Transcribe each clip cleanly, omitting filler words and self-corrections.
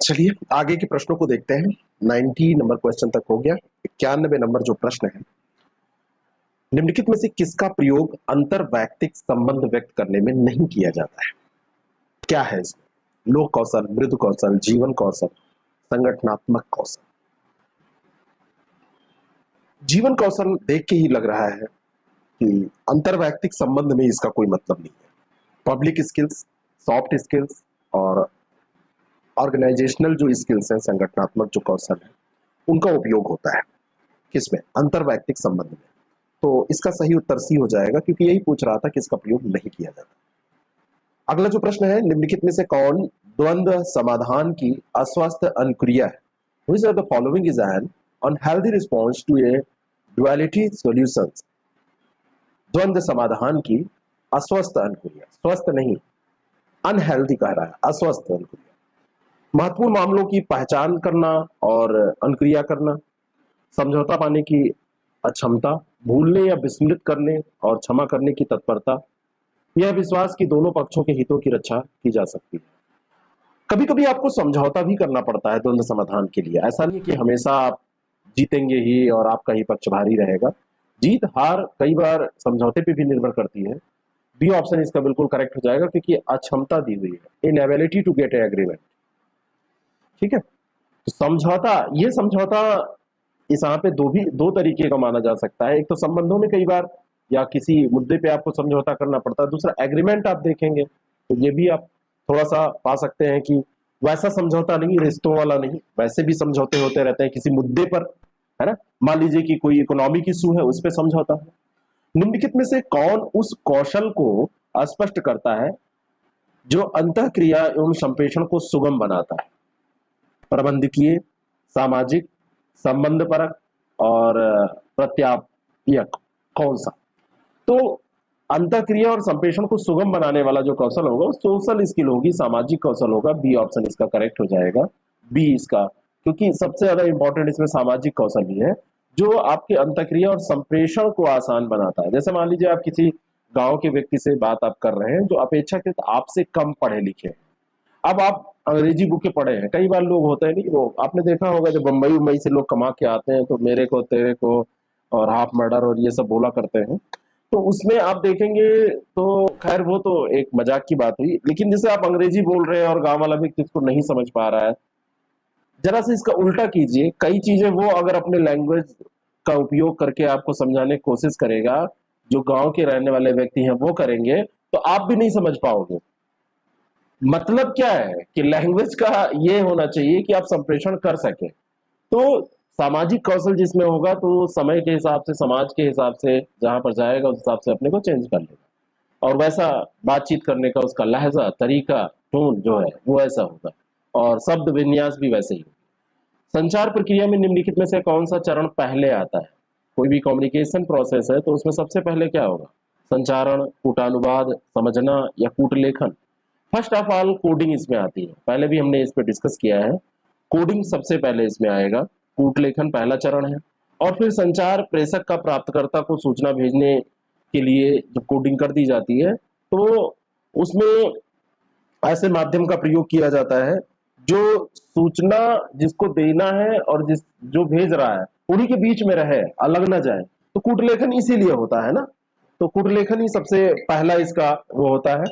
चलिए आगे के प्रश्नों को देखते हैं। 90 नंबर क्वेश्चन तक हो गया। 91 नंबर जो प्रश्न है, निम्नलिखित में से किसका प्रयोग अंतर वैयक्तिक संबंध व्यक्त करने में नहीं किया जाता है? क्या है इसमें? लोक कौशल, मृदु कौशल, जीवन कौशल, संगठनात्मक कौशल। जीवन कौशल देख के ही लग रहा है कि अंतर वैयक्तिक संबंध में इसका कोई मतलब नहीं है। पब्लिक स्किल्स, सॉफ्ट स्किल्स और ऑर्गेनाइजेशनल जो स्किल्स हैं, संगठनात्मक जो कौशल है, उनका उपयोग होता है किसमें? अंतर वैयक्तिक संबंध में। तो इसका सही उत्तर सी हो जाएगा, क्योंकि यही पूछ रहा था कि इसका प्रयोग नहीं किया जाता। अगला जो प्रश्न है, निम्नलिखित में से कौन द्वंद्व समाधान की अस्वस्थ अनुक्रिया है? Which of the following is an unhealthy response to a duality solutions? द्वंद्व समाधान की अस्वस्थ अनुक्रिया, स्वस्थ नहीं, अनहेल्दी कह रहा है, अस्वस्थ अनुक्रिया। महत्वपूर्ण मामलों की पहचान करना और अनुक्रिया करना, समझौता पाने की अक्षमता, भूलने या विस्मृत करने और क्षमा करने की तत्परता, यह विश्वास कि दोनों पक्षों के हितों की रक्षा की जा सकती है। कभी कभी आपको समझौता भी करना पड़ता है द्वंद्व समाधान के लिए। ऐसा नहीं कि हमेशा आप जीतेंगे ही और आपका ही पक्ष भारी रहेगा। जीत हार कई बार समझौते पे भी निर्भर करती है। बी ऑप्शन इसका बिल्कुल करेक्ट हो जाएगा, क्योंकि अक्षमता दी हुई है, inability to get a agreement. ठीक है, तो समझौता, ये समझौता इस यहाँ पे दो तरीके का माना जा सकता है। एक तो संबंधों में कई बार या किसी मुद्दे पे आपको समझौता करना पड़ता है। दूसरा एग्रीमेंट आप देखेंगे तो ये भी आप थोड़ा सा पा सकते हैं कि वैसा समझौता नहीं, रिश्तों वाला नहीं, वैसे भी समझौते होते रहते हैं किसी मुद्दे पर, है ना। मान लीजिए कि कोई इकोनॉमिक इशू है, उस पर समझौता है। निम्नलिखित में से कौन उस कौशल को स्पष्ट करता है जो अंतःक्रिया एवं संप्रेषण को सुगम बनाता है? प्रबंधकीय, सामाजिक, संबंध परक और प्रत्यायक, कौन सा? तो अंतःक्रिया और संप्रेषण को सुगम बनाने वाला जो कौशल होगा वो सोशल स्किल होगी, सामाजिक कौशल होगा। बी ऑप्शन इसका करेक्ट हो जाएगा, बी इसका, क्योंकि सबसे ज्यादा इंपॉर्टेंट इसमें सामाजिक कौशल ही है जो आपके अंतःक्रिया और संप्रेषण को आसान बनाता है। जैसे मान लीजिए आप किसी गांव के व्यक्ति से बात आप कर रहे हैं जो अपेक्षाकृत आपसे कम पढ़े लिखे हैं। अब आप अंग्रेजी बुकें पढ़े हैं, कई बार लोग होते हैं नहीं, वो आपने देखा होगा जब बम्बई उम्बई से लोग कमा के आते हैं तो मेरे को, तेरे को और हाफ मर्डर और ये सब बोला करते हैं। तो उसमें आप देखेंगे तो खैर वो तो एक मजाक की बात हुई, लेकिन जैसे आप अंग्रेजी बोल रहे हैं और गांव वाला व्यक्ति इसको नहीं समझ पा रहा है, जरा से इसका उल्टा कीजिए। कई चीजें वो अगर अपने लैंग्वेज का उपयोग करके आपको समझाने की कोशिश करेगा, जो गांव के रहने वाले व्यक्ति हैं वो करेंगे, तो आप भी नहीं समझ पाओगे। मतलब क्या है कि लैंग्वेज का ये होना चाहिए कि आप संप्रेषण कर सके। तो सामाजिक कौशल जिसमें होगा तो समय के हिसाब से, समाज के हिसाब से जहां पर जाएगा उस हिसाब से अपने को चेंज कर लेगा, और वैसा बातचीत करने का उसका लहजा, तरीका, टोन जो है वो ऐसा होगा, और शब्द विन्यास भी वैसे ही होगा। संचार प्रक्रिया में निम्नलिखित में से कौन सा चरण पहले आता है? कोई भी कम्युनिकेशन प्रोसेस है तो उसमें सबसे पहले क्या होगा? संचारण, कूटानुवाद, समझना या कूटलेखन? फर्स्ट ऑफ ऑल कोडिंग इसमें आती है, पहले भी हमने इस पर डिस्कस किया है। कोडिंग सबसे पहले इसमें आएगा, कूटलेखन पहला चरण है, और फिर संचार, प्रेषक का प्राप्तकर्ता को सूचना भेजने के लिए जब कोडिंग कर दी जाती है तो उसमें ऐसे माध्यम का प्रयोग किया जाता है जो सूचना जिसको देना है और जो भेज रहा है उन्हीं के बीच में रहे, अलग ना जाए। तो कूटलेखन इसीलिए होता है ना। तो कूटलेखन ही सबसे पहला इसका वो होता है,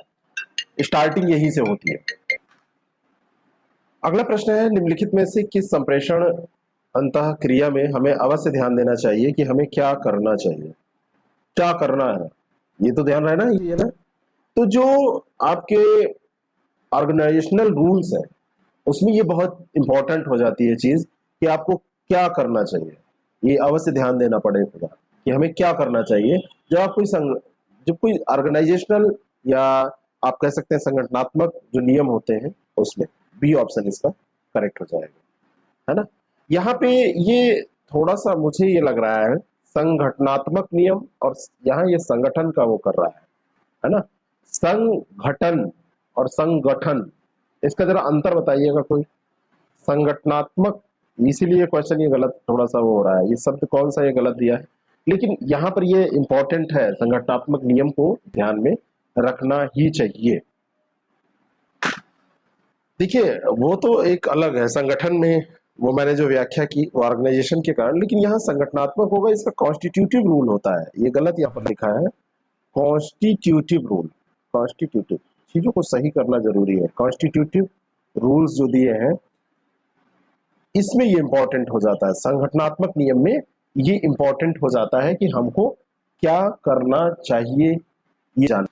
स्टार्टिंग यही से होती है। अगला प्रश्न है, निम्नलिखित में से किस संप्रेषण अंतःक्रिया में हमें अवश्य ध्यान देना चाहिए कि हमें क्या करना चाहिए? क्या करना है, ये तो ध्यान रहना ही है ना। तो जो आपके ऑर्गेनाइजेशनल रूल्स है उसमें ये बहुत इंपॉर्टेंट हो जाती है चीज कि आपको क्या करना चाहिए। ये अवश्य ध्यान देना पड़ेगा कि हमें क्या करना चाहिए। जब आप जब कोई ऑर्गेनाइजेशनल या आप कह सकते हैं संगठनात्मक जो नियम होते हैं उसमें बी ऑप्शन इसका करेक्ट हो जाएगा, है ना। यहाँ पे ये थोड़ा सा मुझे ये लग रहा है संगठनात्मक नियम, और यहाँ ये संगठन का वो कर रहा है ना। संगठन और संगठन, इसका जरा अंतर बताइएगा कोई। संगठनात्मक, इसीलिए क्वेश्चन ये गलत थोड़ा सा वो हो रहा है, ये शब्द कौन सा ये गलत दिया है, लेकिन यहाँ पर ये इंपॉर्टेंट है, संगठनात्मक नियम को ध्यान में रखना ही चाहिए। देखिए, वो तो एक अलग है संगठन में, वो मैंने जो व्याख्या की वो ऑर्गेनाइजेशन के कारण, लेकिन यहाँ संगठनात्मक होगा, इसका कॉन्स्टिट्यूटिव रूल होता है, ये गलत यहाँ पर लिखा है। कॉन्स्टिट्यूटिव रूल, कॉन्स्टिट्यूटिव, चीजों को सही करना जरूरी है। कॉन्स्टिट्यूटिव रूल्स जो दिए हैं इसमें ये इंपॉर्टेंट हो जाता है, संगठनात्मक नियम में ये इंपॉर्टेंट हो जाता है कि हमको क्या करना चाहिए ये जान।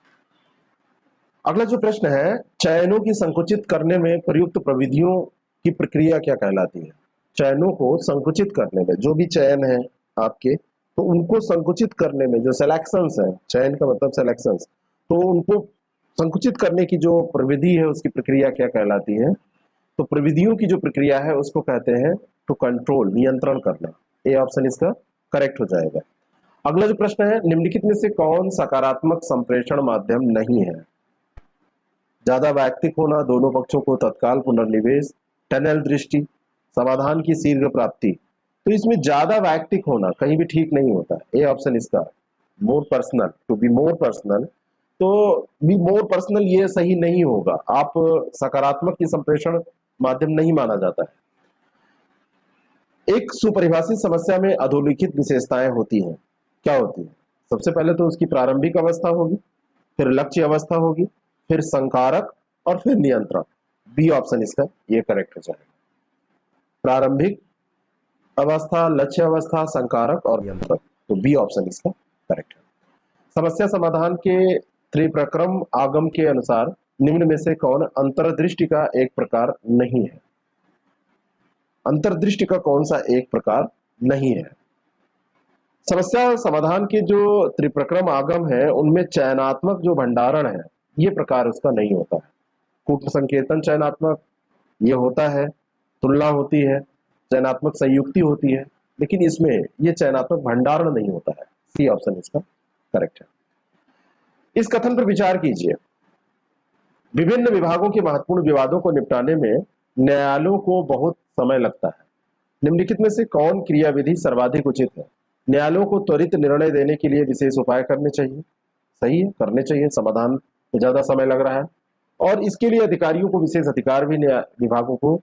अगला जो प्रश्न है, चयनों की संकुचित करने में प्रयुक्त प्रविधियों की प्रक्रिया क्या कहलाती है? चयनों को संकुचित करने में, जो भी चयन है आपके, तो उनको संकुचित करने में जो सिलेक्शंस है, चयन का मतलब सिलेक्शंस, तो उनको संकुचित करने की जो प्रविधि है उसकी प्रक्रिया क्या कहलाती है? तो प्रविधियों की जो प्रक्रिया है उसको कहते हैं टू कंट्रोल, नियंत्रण करना। ए ऑप्शन इसका करेक्ट हो जाएगा। अगला जो प्रश्न है, निम्नलिखित में से कौन सकारात्मक संप्रेषण माध्यम नहीं है? ज्यादा वैयक्तिक होना, दोनों पक्षों को तत्काल पुनर्निवेश, टनल दृष्टि, समाधान की शीघ्र प्राप्ति। तो इसमें ज्यादा वैयक्तिक होना कहीं भी ठीक नहीं होता। ए ऑप्शन इसका more personal, to be more personal, तो बी मोर पर्सनल ये सही नहीं होगा। आप सकारात्मक की संप्रेषण माध्यम नहीं माना जाता है। एक सुपरिभाषित समस्या में अधोलिखित विशेषताएं होती हैं, क्या होती है? सबसे पहले तो उसकी प्रारंभिक अवस्था होगी, फिर लक्ष्य अवस्था होगी, फिर संकारक और फिर नियंत्रण। बी ऑप्शन इसका ये करेक्ट हो जाएगा। प्रारंभिक अवस्था, लक्ष्य अवस्था, संकारक और नियंत्रण, तो बी ऑप्शन इसका करेक्ट है। समस्या समाधान के त्रिप्रक्रम आगम के अनुसार निम्न में से कौन अंतर्दृष्टि का एक प्रकार नहीं है? अंतर्दृष्टि का कौन सा एक प्रकार नहीं है? समस्या समाधान के जो त्रिप्रक्रम आगम है उनमें चयनात्मक जो भंडारण है ये प्रकार उसका नहीं होता है। कूट संकेतन चयनात्मक ये होता है, तुलना होती है, चयनात्मक संयुक्ति होती है, लेकिन इसमें ये चयनात्मक भंडारण नहीं होता है। सी ऑप्शन इसका करेक्ट है। इस कथन पर विचार कीजिए, विभिन्न विभागों के महत्वपूर्ण विवादों को निपटाने में न्यायालयों को बहुत समय लगता है। निम्नलिखित में से कौन क्रियाविधि सर्वाधिक उचित है? न्यायालयों को त्वरित निर्णय देने के लिए विशेष उपाय करने चाहिए, सही है, करने चाहिए, समाधान में ज्यादा समय लग रहा है, और इसके लिए अधिकारियों को विशेष अधिकार भी, विभागों को,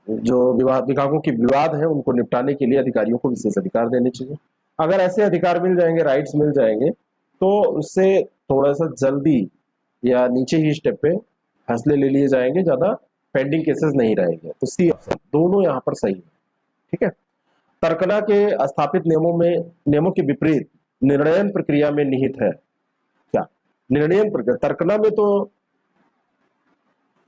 जो विभागों के विवाद है उनको निपटाने के लिए अधिकारियों को विशेष अधिकार देने चाहिए। अगर ऐसे अधिकार मिल जाएंगे, राइट्स मिल जाएंगे, तो उससे थोड़ा सा जल्दी या नीचे ही स्टेप पे फैसले ले लिए जाएंगे, ज्यादा पेंडिंग केसेस नहीं रहेंगे। तो सी ऑप्शन दोनों यहाँ पर सही है। ठीक है। तर्कना के स्थापित नियमों के विपरीत निर्णयन प्रक्रिया में निहित है क्या? निर्णयन प्रक्रिया, तर्कना में तो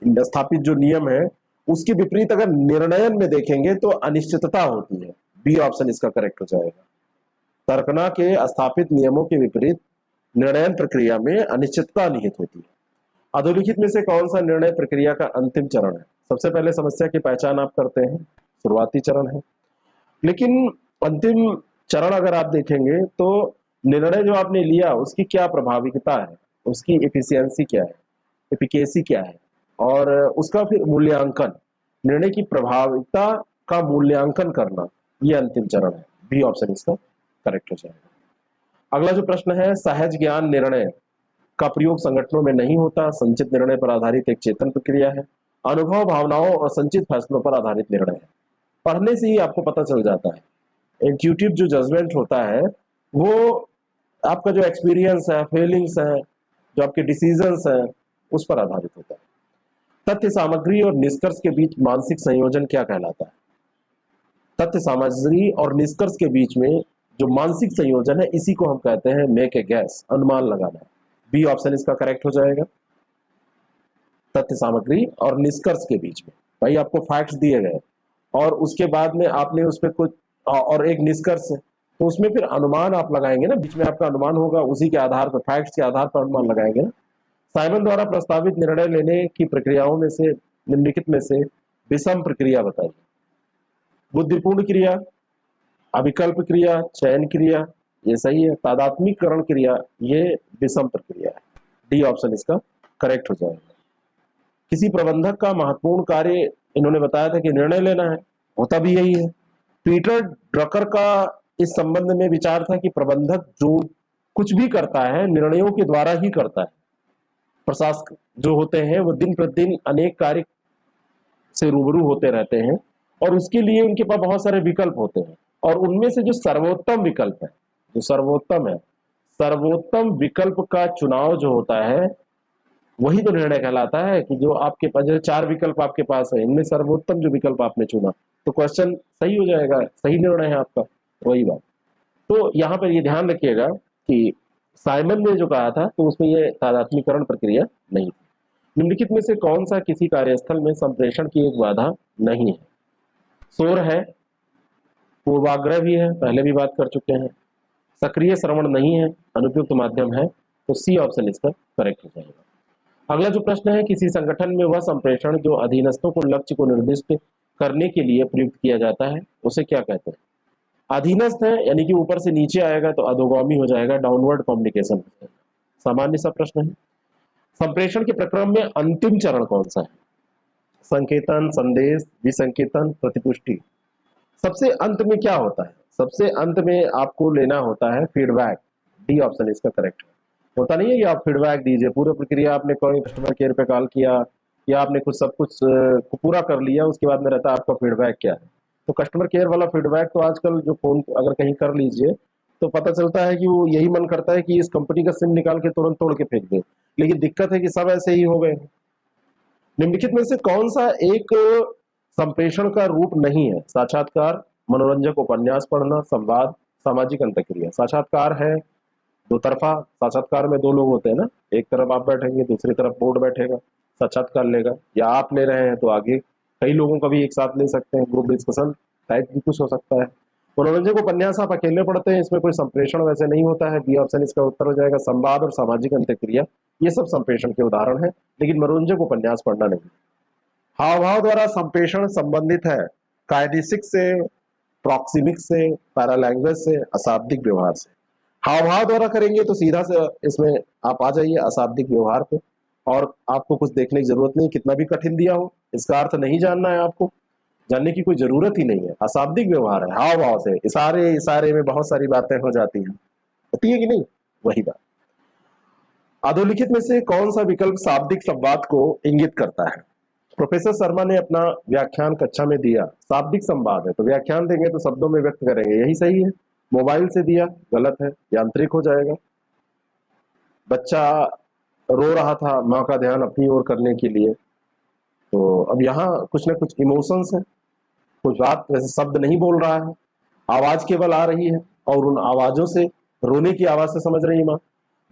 स्थापित जो नियम है उसके विपरीत अगर निर्णयन में देखेंगे तो अनिश्चितता होती है। बी ऑप्शन इसका करेक्ट हो जाएगा। तर्कना के स्थापित नियमों के विपरीत निर्णयन प्रक्रिया में अनिश्चितता निहित होती है। अधोलिखित में से कौन सा निर्णय प्रक्रिया का अंतिम चरण है? सबसे पहले समस्या की पहचान आप करते हैं, शुरुआती चरण है, लेकिन अंतिम चरण अगर आप देखेंगे तो निर्णय जो आपने लिया उसकी क्या प्रभाविकता है, उसकी एफिशिएंसी क्या है, एफिकेसी क्या है, और उसका फिर मूल्यांकन, निर्णय की प्रभाविकता का मूल्यांकन करना, यह अंतिम चरण है। बी ऑप्शन इसका करेक्ट हो जाएगा। अगला जो प्रश्न है, सहज ज्ञान निर्णय का प्रयोग संगठनों में नहीं होता, संचित निर्णय पर आधारित एक चेतन प्रक्रिया है, अनुभव, भावनाओं और संचित फैसलों पर आधारित निर्णय है। पढ़ने से ही आपको पता चल जाता है। इंट्यूटिव जो जजमेंट होता है वो आपका जो एक्सपीरियंस है, फीलिंग्स है, जो आपके डिसीजंस है, उस पर आधारित होता है। तथ्य सामग्री और निष्कर्ष के बीच मानसिक संयोजन क्या कहलाता है? तथ्य सामग्री और निष्कर्ष के बीच में जो मानसिक संयोजन है इसी को हम कहते हैं मेक ए गैस, अनुमान लगाना। बी ऑप्शन इसका करेक्ट हो जाएगा। तथ्य सामग्री और निष्कर्ष के बीच में, भाई आपको फैक्ट्स दिए गए और उसके बाद में आपने उस पर कुछ और एक निष्कर्ष है, तो उसमें फिर अनुमान आप लगाएंगे ना, बीच में आपका अनुमान होगा, उसी के आधार पर, फैक्ट्स के आधार पर अनुमान लगाएंगे ना। साइमन द्वारा प्रस्तावित निर्णय लेने की प्रक्रियाओं में से निम्नलिखित में से विषम प्रक्रिया बताइए। बुद्धिपूर्ण क्रिया, अविकल्प क्रिया, चयन क्रिया, ये सही है। तादात्मीकरण क्रिया, ये विषम प्रक्रिया है। डी ऑप्शन इसका करेक्ट हो जाएगा। किसी प्रबंधक का महत्वपूर्ण कार्य इन्होंने बताया था कि निर्णय लेना है, होता भी यही है। पीटर ड्रकर का इस संबंध में विचार था कि प्रबंधक जो कुछ भी करता है निर्णयों के द्वारा ही करता है। प्रशासक जो होते हैं वो दिन प्रतिदिन अनेक कार्य से रूबरू होते रहते हैं और उसके लिए उनके पास बहुत सारे विकल्प होते हैं और उनमें से जो सर्वोत्तम विकल्प है, जो सर्वोत्तम है, सर्वोत्तम विकल्प का चुनाव जो होता है वही तो निर्णय कहलाता है कि जो आपके पास, जो 4 विकल्प आपके पास है, इनमें सर्वोत्तम जो विकल्प आपने चुना तो क्वेश्चन सही हो जाएगा, सही निर्णय है आपका। वही बात। तो यहाँ पर ये ध्यान रखिएगा कि साइमन ने जो कहा था तो उसमें ये तादात्म्यकरण प्रक्रिया नहीं थी। निम्नलिखित में से कौन सा किसी कार्यस्थल में संप्रेषण की एक बाधा नहीं है? शोर है, पूर्वाग्रह भी है, पहले भी बात कर चुके हैं, सक्रिय श्रवण नहीं है, अनुपयुक्त माध्यम है, तो सी ऑप्शन इसका करेक्ट हो जाएगा। अगला जो प्रश्न है, किसी संगठन में वह संप्रेषण जो अधीनस्थों को लक्ष्य को निर्दिष्ट करने के लिए प्रयुक्त किया जाता है उसे क्या कहते हैं? अधीनस्थ है यानी कि ऊपर से नीचे आएगा तो अधोगामी हो जाएगा, डाउनवर्ड कम्युनिकेशन। सामान्य सा प्रश्न है। संप्रेषण के प्रक्रम में अंतिम चरण कौन सा है? संकेतन, संदेश, विसंकेतन, प्रतिपुष्टि। सबसे अंत में क्या होता है? सबसे अंत में आपको लेना होता है फीडबैक। डी ऑप्शन इसका करेक्ट है। होता नहीं है कि आप फीडबैक दीजिए, पूरी प्रक्रिया आपने कोई कस्टमर केयर पे कॉल किया या आपने कुछ सब कुछ को पूरा कर लिया, उसके बाद में रहता है आपका फीडबैक क्या है। तो कस्टमर केयर वाला फीडबैक तो आजकल जो फोन अगर कहीं कर लीजिए तो पता चलता है कि वो यही मन करता है कि इस कंपनी का सिम निकाल के तुरंत तोड़ के फेंक दे, लेकिन दिक्कत है कि सब ऐसे ही हो गए। निम्नलिखित में से कौन सा एक संप्रेषण का रूप नहीं है? साक्षात्कार, मनोरंजक उपन्यास पढ़ना, संवाद, सामाजिक अंतःक्रिया। साक्षात्कार है दो तरफा, साक्षात्कार में 2 लोग होते हैं ना, एक तरफ आप बैठेंगे दूसरी तरफ बोर्ड बैठेगा, साक्षात्कार लेगा, या आप ले रहे हैं तो आगे कई लोगों का भी एक साथ ले सकते हैं, ग्रुप डिस्कशन टाइप भी कुछ हो सकता है। मनोरंजक उपन्यास आप अकेले पढ़ते हैं, इसमें कोई संप्रेषण वैसे नहीं होता है, बी ऑप्शन इसका उत्तर हो जाएगा। संवाद और सामाजिक अंतःक्रिया ये सब संप्रेषण के उदाहरण है, लेकिन मनोरंजक उपन्यास पढ़ना नहीं। हाव भाव द्वारा संप्रेषण संबंधित है काइनेसिक्स से, प्रॉक्सिमिक्स से, पैरालैंग्वेज से, अशाब्दिक व्यवहार से। हाव भाव द्वारा करेंगे तो सीधा से इसमें आप आ जाइए अशाब्दिक व्यवहार पे, और आपको कुछ देखने की जरूरत नहीं, कितना भी कठिन दिया हो इसका अर्थ नहीं जानना है, आपको जानने की कोई जरूरत ही नहीं है। अशाब्दिक व्यवहार है, हाव भाव से इशारे, इशारे में बहुत सारी बातें हो जाती हैं, होती है कि नहीं, वही बात। अधोलिखित में से कौन सा विकल्प शाब्दिक संवाद को इंगित करता है? प्रोफेसर शर्मा ने अपना व्याख्यान कक्षा में दिया, शाब्दिक संवाद है तो व्याख्यान देंगे तो शब्दों में व्यक्त करेंगे, यही सही है। मोबाइल से दिया, गलत है, यांत्रिक हो जाएगा। बच्चा रो रहा था माँ का ध्यान अपनी ओर करने के लिए, तो अब यहाँ कुछ ना कुछ इमोशंस है, कुछ बात वैसे शब्द नहीं बोल रहा है, आवाज केवल आ रही है और उन आवाजों से, रोने की आवाज से समझ रही माँ।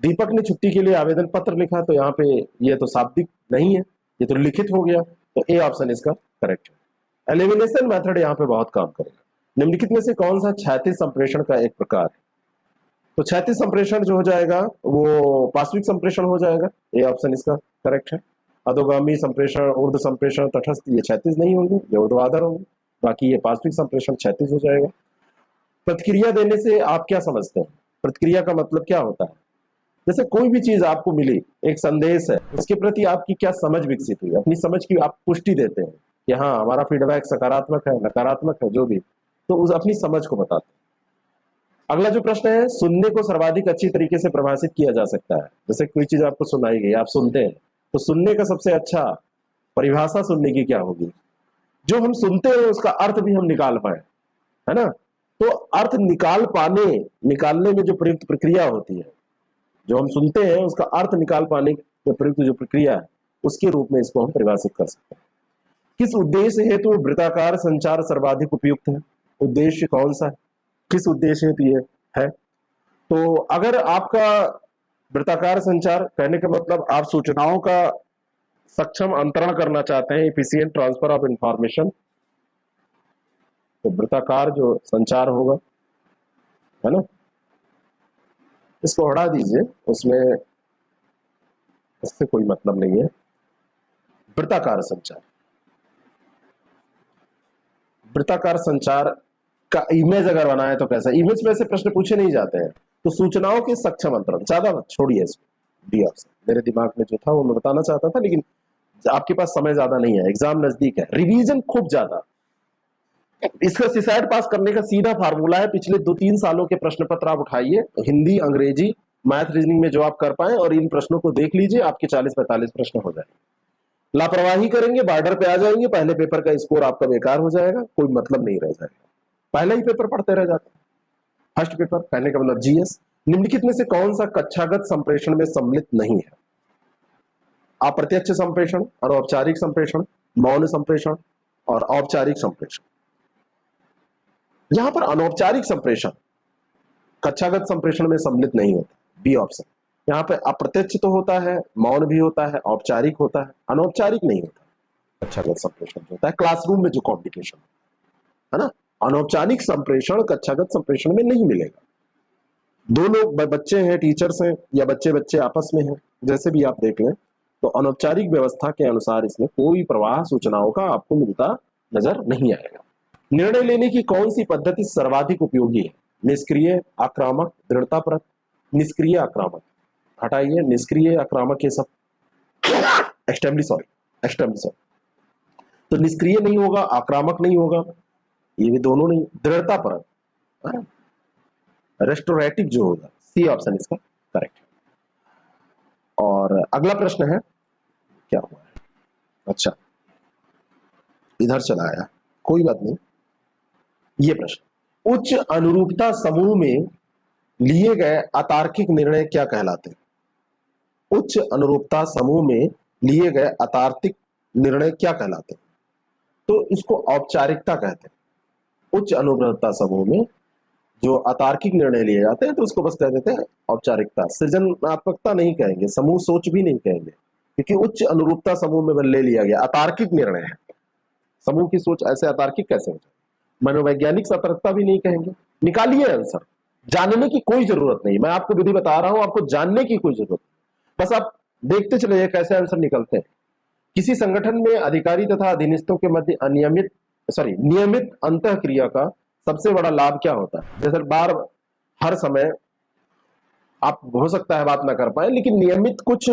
दीपक ने छुट्टी के लिए आवेदन पत्र लिखा, तो यहाँ पे ये तो शाब्दिक नहीं है, ये तो लिखित हो गया, तो ए ऑप्शन इसका करेक्ट है। एलिमिनेशन मेथड यहाँ पे बहुत काम करेगा। निम्नलिखित में से कौन सा क्षैतिज संप्रेषण का एक प्रकार है? तो क्षैतिज संप्रेषण जो हो जाएगा वो पार्श्विक संप्रेषण हो जाएगा, ए ऑप्शन इसका करेक्ट है। अधोगामी संप्रेषण, ऊर्ध्व संप्रेषण, तटस्थ ये क्षैतिज नहीं होंगे, ये ऊर्ध्वाधर होंगे, बाकी ये पार्श्विक संप्रेषण क्षैतिज हो जाएगा। प्रतिक्रिया देने से आप क्या समझते हैं? प्रतिक्रिया का मतलब क्या होता है? जैसे कोई भी चीज आपको मिली, एक संदेश है, उसके प्रति आपकी क्या समझ विकसित हुई, अपनी समझ की आप पुष्टि देते हैं कि हाँ हमारा फीडबैक सकारात्मक है, नकारात्मक है, जो भी, तो उस अपनी समझ को बताते हैं। अगला जो प्रश्न है, सुनने को सर्वाधिक अच्छी तरीके से परिभाषित किया जा सकता है। जैसे कोई चीज आपको सुनाई गई, आप सुनते हैं, तो सुनने का सबसे अच्छा परिभाषा सुनने की क्या होगी? जो हम सुनते हैं उसका अर्थ भी हम निकाल पाए, है ना। तो अर्थ निकालने में जो प्रयुक्त प्रक्रिया होती है, जो हम सुनते हैं उसका अर्थ निकाल पाने में प्रयुक्त जो प्रक्रिया है, उसके रूप में इसको हम परिभाषित कर सकते हैं। किस उद्देश्य हेतु वृत्ताकार संचार सर्वाधिक उपयुक्त है? उद्देश्य कौन सा है, किस उद्देश्य हेतु ये है? तो अगर आपका वृत्ताकार संचार कहने का मतलब आप सूचनाओं का सक्षम अंतरण करना चाहते हैं, इफिशिएंट ट्रांसफर ऑफ इंफॉर्मेशन, तो वृत्ताकार जो संचार होगा, है ना, इसको हटा दीजिए, उसमें इससे कोई मतलब नहीं है। वृत्ताकार संचार, वृत्ताकार संचार का इमेज अगर बनाए तो कैसा? इमेज में से प्रश्न पूछे नहीं जाते हैं, तो सूचनाओं के सक्षम अंतरण, ज्यादा मत छोड़िए इसको, डी ऑप्शन। मेरे दिमाग में जो था वो मैं बताना चाहता था, लेकिन आपके पास समय ज्यादा नहीं है, एग्जाम नजदीक है, रिवीजन खूब ज्यादा। इसका सिसाइड पास करने का सीधा फार्मूला है, पिछले 2-3 सालों के प्रश्न पत्र आप उठाइए, हिंदी, अंग्रेजी, मैथ, रीजनिंग में जो आप कर पाए, और इन प्रश्नों को देख लीजिए, आपके 40-45 प्रश्न हो जाए। लापरवाही करेंगे, बॉर्डर पे आ जाएंगे, पहले पेपर का स्कोर आपका बेकार हो जाएगा, कोई मतलब नहीं रह जाएगा, पहला ही पेपर पढ़ते रह जाते हैं। फर्स्ट पेपर कहने का मतलब जीएस। निम्नलिखित में से कौन सा कक्षागत संप्रेषण में सम्मिलित नहीं है? अप्रत्यक्ष संप्रेषण, अनौपचारिक संप्रेषण, मौन संप्रेषण और औपचारिक संप्रेषण। यहां पर अनौपचारिक संप्रेषण कक्षागत संप्रेषण में सम्मिलित नहीं होता, बी ऑप्शन। यहाँ पे अप्रत्यक्ष तो होता है, मौन भी होता है, औपचारिक होता है, अनौपचारिक नहीं होता। कक्षागत संप्रेषण होता है क्लासरूम में जो कॉम्युनिकेशन है ना, अनौपचारिक संप्रेषण कक्षागत संप्रेषण में नहीं मिलेगा। दो लोग बच्चे हैं, टीचर्स हैं, या बच्चे बच्चे आपस में हैं, जैसे भी आप देख लें, तो अनौपचारिक व्यवस्था के अनुसार इसमें कोई प्रवाह सूचनाओं का आपको मिलता नजर नहीं आएगा। निर्णय लेने की कौन सी पद्धति सर्वाधिक उपयोगी है? निष्क्रिय, आक्रामक, दृढ़तापरक। निष्क्रिय आक्रामक हटाइए, निष्क्रिय आक्रामक ये सब एक्सट्रीमली सॉरी। तो निष्क्रिय नहीं होगा, आक्रामक नहीं होगा, ये भी दोनों नहीं, दृढ़तापरक, रेस्टोरेटिव जो होगा, सी ऑप्शन इसका करेक्ट है। और अगला प्रश्न है, क्या हुआ है, अच्छा इधर चला आया, कोई बात नहीं। ये प्रश्न, उच्च अनुरूपता समूह में लिए गए अतार्किक निर्णय क्या कहलाते हैं? उच्च अनुरूपता समूह में लिए गए अतार्किक निर्णय क्या कहलाते हैं? तो इसको औपचारिकता कहते हैं। उच्च अनुरूपता समूह में जो अतार्किक निर्णय लिए जाते हैं तो उसको बस कह देते हैं औपचारिकता। सृजनात्मकता नहीं कहेंगे, समूह सोच भी नहीं कहेंगे, क्योंकि उच्च अनुरूपता समूह में ले लिया गया अतार्किक निर्णय है। समूह की सोच ऐसे अतार्किक कैसे हो जाए? मनोवैज्ञानिक सतर्कता भी नहीं कहेंगे। निकालिए आंसर, जानने की कोई जरूरत नहीं, मैं आपको विधि बता रहा हूं, आपको जानने की कोई जरूरत नहीं, बस आप देखते चले कैसे आंसर निकलते हैं। किसी संगठन में अधिकारी तथा अधीनस्थों के मध्य नियमित अंतःक्रिया का सबसे बड़ा लाभ क्या होता है? जैसे बार हर समय आप हो सकता है बात ना कर पाए, लेकिन नियमित कुछ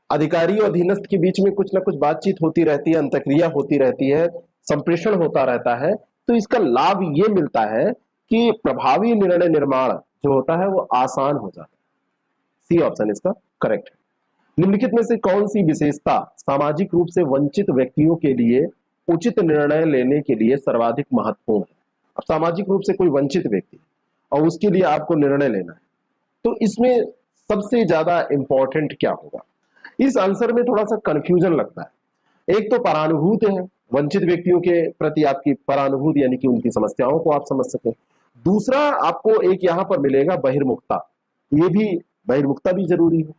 अधिकारी और अधीनस्थ के बीच में कुछ ना कुछ बातचीत होती रहती है, अंतःक्रिया होती रहती है, संप्रेषण होता रहता है, तो इसका लाभ ये मिलता है कि प्रभावी निर्णय निर्माण जो होता है वो आसान हो जाता है। सी ऑप्शन इसका करेक्ट है। निम्नलिखित में से कौन सी विशेषता सामाजिक रूप से वंचित व्यक्तियों के लिए उचित निर्णय लेने के लिए सर्वाधिक महत्वपूर्ण है? अब सामाजिक रूप से कोई वंचित व्यक्ति और उसके लिए आपको निर्णय लेना है, तो इसमें सबसे ज्यादा इंपॉर्टेंट क्या होगा? इस आंसर में थोड़ा सा कंफ्यूजन लगता है। एक तो परानुभूति है, वंचित व्यक्तियों के प्रति आपकी परानुभूति, यानी कि उनकी समस्याओं को आप समझ सकें। दूसरा आपको एक यहां पर मिलेगा बहिर्मुखता, ये भी बहिर्मुखता भी जरूरी है।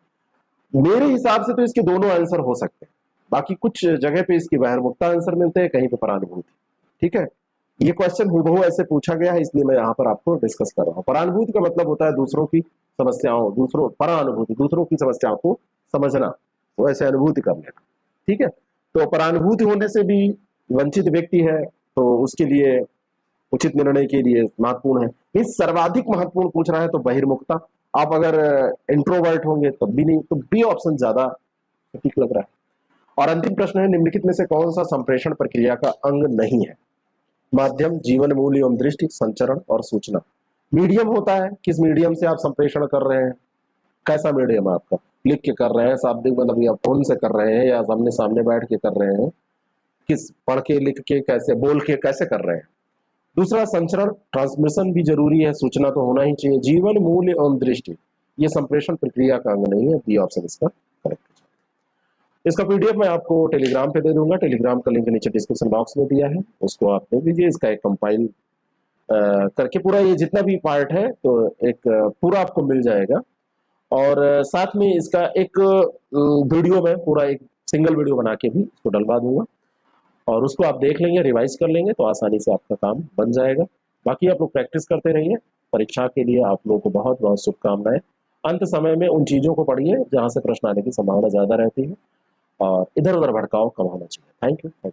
मेरे हिसाब से तो इसके दोनों आंसर हो सकते हैं, बाकी कुछ जगह पे इसकी बहिर्मुखता आंसर मिलते हैं, कहीं पे परानुभूति। ठीक है, ये क्वेश्चन हुबहू ऐसे पूछा गया है, इसलिए मैं यहाँ पर आपको डिस्कस कर रहा हूँ। परानुभूति का मतलब होता है दूसरों की समस्याओं, परानुभूति दूसरों की समस्याओं को समझना, तो ऐसे अनुभूति कर लेना। ठीक है, तो परानुभूति होने से भी वंचित व्यक्ति है तो उसके लिए उचित निर्णय के लिए महत्वपूर्ण है। इस सर्वाधिक महत्वपूर्ण पूछ रहा है तो बहिर्मुखता। आप अगर इंट्रोवर्ट होंगे तब भी नहीं, तो बी ऑप्शन ज्यादा ठीक लग रहा है। और अंतिम प्रश्न है, निम्नलिखित में से कौन सा संप्रेषण प्रक्रिया का अंग नहीं है? माध्यम, जीवन मूल्य एवं दृष्टि, संचरण और सूचना। मीडियम होता है, किस मीडियम से आप संप्रेषण कर रहे हैं, कैसा मीडियम है आपका, लिख के कर रहे हैं, शाब्दिक मतलब या फोन से कर रहे हैं या सामने सामने बैठ के कर रहे हैं, किस पढ़ के लिख के कैसे बोल के कैसे कर रहे हैं। दूसरा संचरण, ट्रांसमिशन भी जरूरी है, सूचना तो होना ही चाहिए। जीवन मूल्य एवं दृष्टि, ये संप्रेषण प्रक्रिया का अंग नहीं है, बी ऑप्शन इसका करेक्ट है। इसका पीडीएफ मैं आपको टेलीग्राम पे दे दूंगा, टेलीग्राम का लिंक नीचे डिस्क्रिप्शन बॉक्स में दिया है, उसको आप देख लीजिए। इसका एक कंपाइल करके पूरा ये जितना भी पार्ट है तो एक पूरा आपको मिल जाएगा। और साथ में इसका एक वीडियो में पूरा एक सिंगल वीडियो बना के भी इसको डलवा दूंगा, और उसको आप देख लेंगे, रिवाइज कर लेंगे तो आसानी से आपका काम बन जाएगा। बाकी आप लोग प्रैक्टिस करते रहिए, परीक्षा के लिए आप लोगों को बहुत बहुत शुभकामनाएं। अंत समय में उन चीजों को पढ़िए जहां से प्रश्न आने की संभावना ज्यादा रहती है, और इधर उधर भटकाव कम होना चाहिए। Thank you.